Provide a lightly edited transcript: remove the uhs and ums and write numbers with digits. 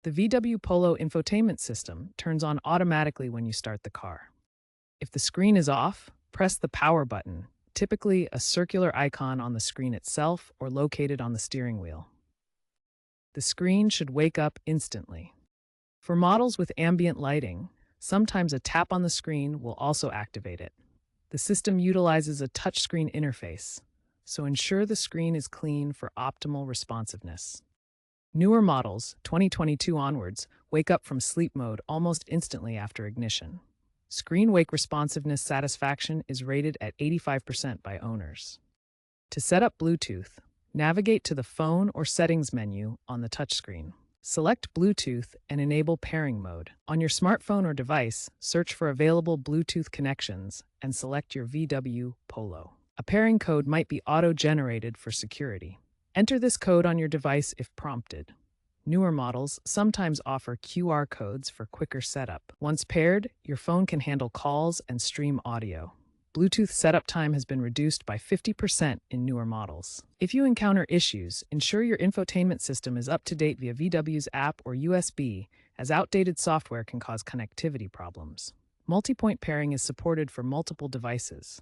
The VW Polo infotainment system turns on automatically when you start the car. If the screen is off, press the power button, typically a circular icon on the screen itself or located on the steering wheel. The screen should wake up instantly. For models with ambient lighting, sometimes a tap on the screen will also activate it. The system utilizes a touchscreen interface, so ensure the screen is clean for optimal responsiveness. Newer models, 2022 onwards, wake up from sleep mode almost instantly after ignition. Screen wake responsiveness satisfaction is rated at 85% by owners. To set up Bluetooth, navigate to the Phone or Settings menu on the touchscreen. Select Bluetooth and enable pairing mode. On your smartphone or device, search for available Bluetooth connections and select your VW Polo. A pairing code might be auto-generated for security. Enter this code on your device if prompted. Newer models sometimes offer QR codes for quicker setup. Once paired, your phone can handle calls and stream audio. Bluetooth setup time has been reduced by 50% in newer models. If you encounter issues, ensure your infotainment system is up to date via VW's app or USB, as outdated software can cause connectivity problems. Multi-point pairing is supported for multiple devices.